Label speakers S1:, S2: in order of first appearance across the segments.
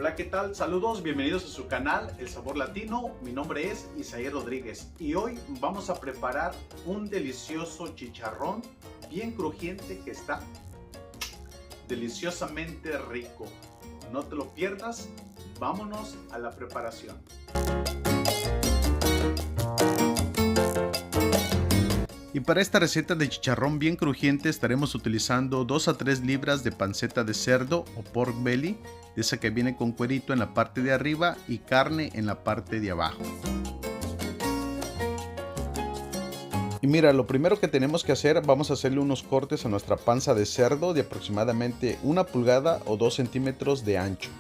S1: Hola, ¿qué tal? Saludos, bienvenidos a su canal El Sabor Latino. Mi nombre es Isaías Rodríguez y hoy vamos a preparar un delicioso chicharrón bien crujiente que está deliciosamente rico. No te lo pierdas, vámonos a la preparación. Y para esta receta de chicharrón bien crujiente estaremos utilizando 2 a 3 libras de panceta de cerdo o pork belly, de esa que viene con cuerito en la parte de arriba y carne en la parte de abajo. Y mira, lo primero que tenemos que hacer, vamos a hacerle unos cortes a nuestra panza de cerdo de aproximadamente 1 pulgada o 2 centímetros de ancho.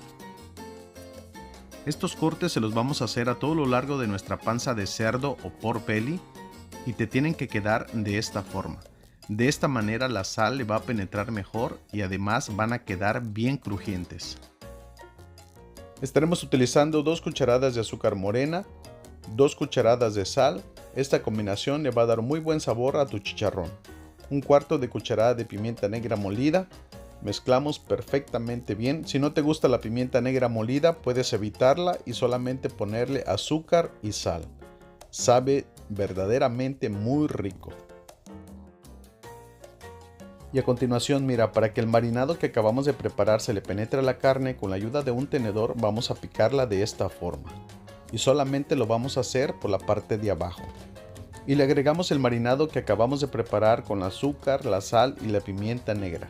S1: Estos cortes se los vamos a hacer a todo lo largo de nuestra panza de cerdo o pork belly. Y te tienen que quedar de esta forma. De esta manera la sal le va a penetrar mejor y además van a quedar bien crujientes. Estaremos utilizando 2 cucharadas de azúcar morena, 2 cucharadas de sal. Esta combinación le va a dar muy buen sabor a tu chicharrón. 1/4 de cucharada de pimienta negra molida. Mezclamos perfectamente bien. Si no te gusta la pimienta negra molida, puedes evitarla y solamente ponerle azúcar y sal. Sabe verdaderamente muy rico. Y a continuación, mira, para que el marinado que acabamos de preparar se le penetre a la carne, con la ayuda de un tenedor vamos a picarla de esta forma. Y solamente lo vamos a hacer por la parte de abajo. Y le agregamos el marinado que acabamos de preparar con el azúcar, la sal y la pimienta negra.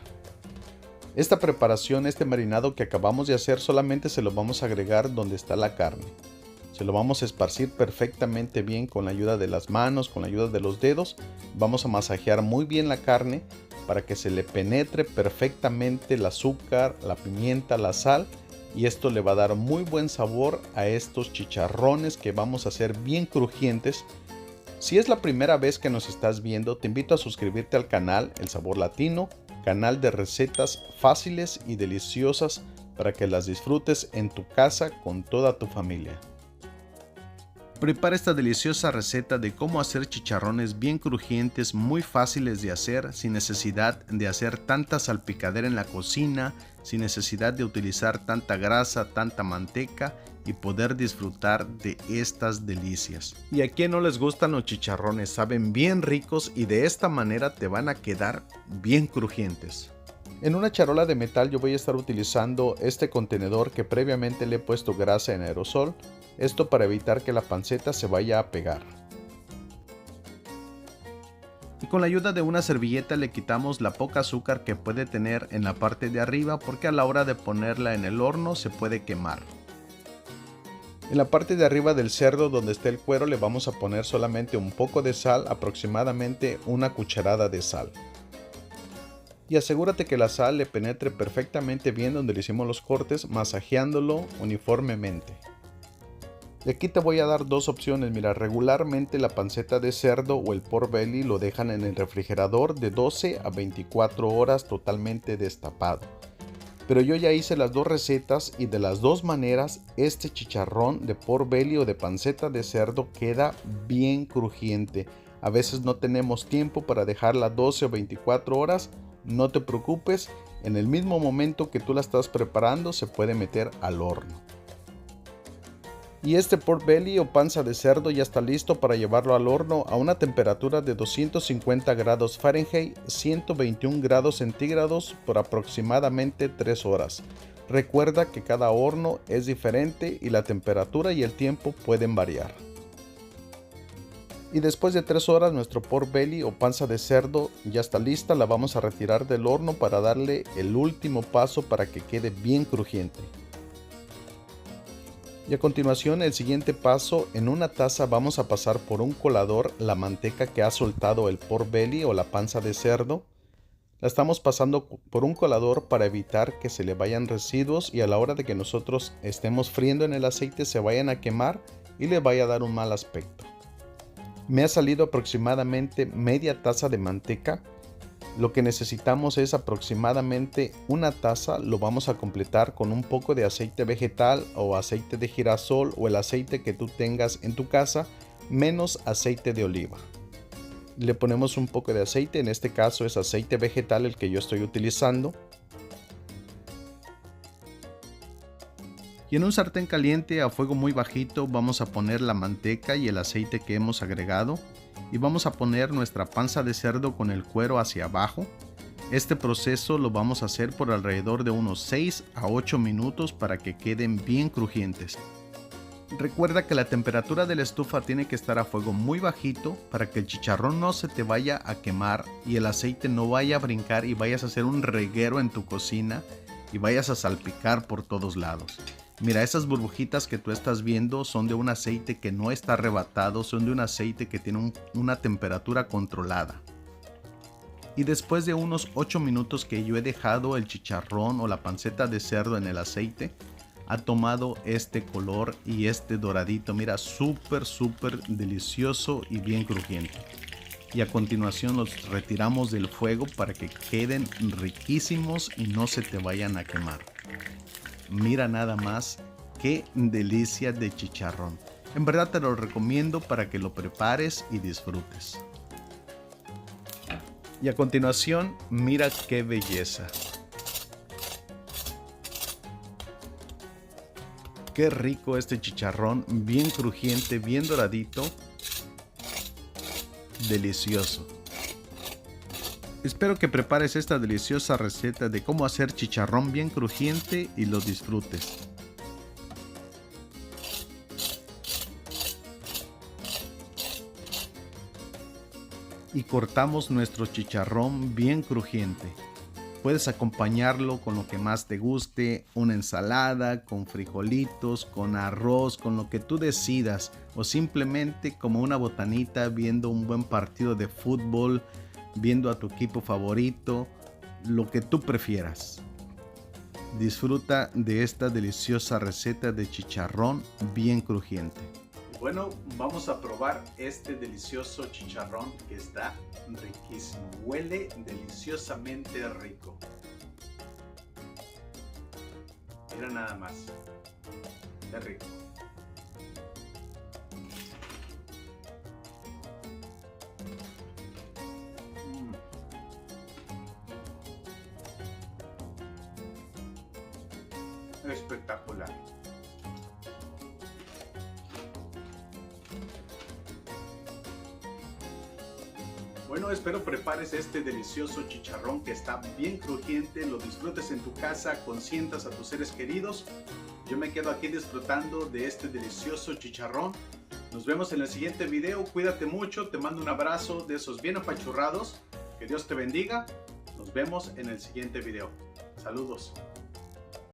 S1: Esta preparación, este marinado que acabamos de hacer, solamente se lo vamos a agregar donde está la carne. Se lo vamos a esparcir perfectamente bien con la ayuda de las manos, con la ayuda de los dedos. Vamos a masajear muy bien la carne para que se le penetre perfectamente el azúcar, la pimienta, la sal. Y esto le va a dar muy buen sabor a estos chicharrones que vamos a hacer bien crujientes. Si es la primera vez que nos estás viendo, te invito a suscribirte al canal El Sabor Latino, canal de recetas fáciles y deliciosas para que las disfrutes en tu casa con toda tu familia. Prepara esta deliciosa receta de cómo hacer chicharrones bien crujientes, muy fáciles de hacer, sin necesidad de hacer tanta salpicadera en la cocina, sin necesidad de utilizar tanta grasa, tanta manteca y poder disfrutar de estas delicias. ¿Y a quién no les gustan los chicharrones? Saben bien ricos y de esta manera te van a quedar bien crujientes. En una charola de metal yo voy a estar utilizando este contenedor que previamente le he puesto grasa en aerosol. Esto para evitar que la panceta se vaya a pegar. Y con la ayuda de una servilleta le quitamos la poca azúcar que puede tener en la parte de arriba, porque a la hora de ponerla en el horno se puede quemar. En la parte de arriba del cerdo donde está el cuero le vamos a poner solamente un poco de sal, aproximadamente 1 cucharada de sal. Y asegúrate que la sal le penetre perfectamente bien donde le hicimos los cortes, masajeándolo uniformemente. Y aquí te voy a dar 2 opciones. Mira, regularmente la panceta de cerdo o el pork belly lo dejan en el refrigerador de 12 a 24 horas totalmente destapado. Pero yo ya hice las 2 recetas y de las 2 maneras este chicharrón de pork belly o de panceta de cerdo queda bien crujiente. A veces no tenemos tiempo para dejarla 12 o 24 horas. No te preocupes, en el mismo momento que tú la estás preparando se puede meter al horno. Y este pork belly o panza de cerdo ya está listo para llevarlo al horno a una temperatura de 250 grados Fahrenheit, 121 grados centígrados por aproximadamente 3 horas. Recuerda que cada horno es diferente y la temperatura y el tiempo pueden variar. Y después de 3 horas nuestro pork belly o panza de cerdo ya está lista, la vamos a retirar del horno para darle el último paso para que quede bien crujiente. Y a continuación, el siguiente paso, en una taza vamos a pasar por un colador la manteca que ha soltado el pork belly o la panza de cerdo. La estamos pasando por un colador para evitar que se le vayan residuos y a la hora de que nosotros estemos friendo en el aceite se vayan a quemar y le vaya a dar un mal aspecto. Me ha salido aproximadamente media taza de manteca. Lo que necesitamos es aproximadamente una taza, lo vamos a completar con un poco de aceite vegetal o aceite de girasol o el aceite que tú tengas en tu casa, menos aceite de oliva. Le ponemos un poco de aceite, en este caso es aceite vegetal el que yo estoy utilizando. Y en un sartén caliente a fuego muy bajito vamos a poner la manteca y el aceite que hemos agregado y vamos a poner nuestra panza de cerdo con el cuero hacia abajo. Este proceso lo vamos a hacer por alrededor de unos 6 a 8 minutos para que queden bien crujientes. Recuerda que la temperatura de la estufa tiene que estar a fuego muy bajito para que el chicharrón no se te vaya a quemar y el aceite no vaya a brincar y vayas a hacer un reguero en tu cocina y vayas a salpicar por todos lados. Mira, esas burbujitas que tú estás viendo son de un aceite que no está arrebatado, son de un aceite que tiene una temperatura controlada. Y después de unos 8 minutos que yo he dejado el chicharrón o la panceta de cerdo en el aceite, ha tomado este color y este doradito, mira, súper delicioso y bien crujiente. Y a continuación los retiramos del fuego para que queden riquísimos y no se te vayan a quemar. Mira nada más qué delicia de chicharrón. En verdad te lo recomiendo para que lo prepares y disfrutes. Y a continuación, mira qué belleza. Qué rico este chicharrón, bien crujiente, bien doradito. Delicioso. Espero que prepares esta deliciosa receta de cómo hacer chicharrón bien crujiente y lo disfrutes. Y cortamos nuestro chicharrón bien crujiente. Puedes acompañarlo con lo que más te guste, una ensalada, con frijolitos, con arroz, con lo que tú decidas, o simplemente como una botanita viendo un buen partido de fútbol, viendo a tu equipo favorito, lo que tú prefieras. Disfruta de esta deliciosa receta de chicharrón bien crujiente. Bueno, vamos a probar este delicioso chicharrón que está riquísimo. Huele deliciosamente rico. Mira nada más. Qué rico. Espectacular. Bueno, espero prepares este delicioso chicharrón que está bien crujiente, lo disfrutes en tu casa, consientas a tus seres queridos. Yo me quedo aquí disfrutando de este delicioso chicharrón. Nos vemos en el siguiente video, cuídate mucho, te mando un abrazo de esos bien apachurrados. Que Dios te bendiga, nos vemos en el siguiente video. Saludos.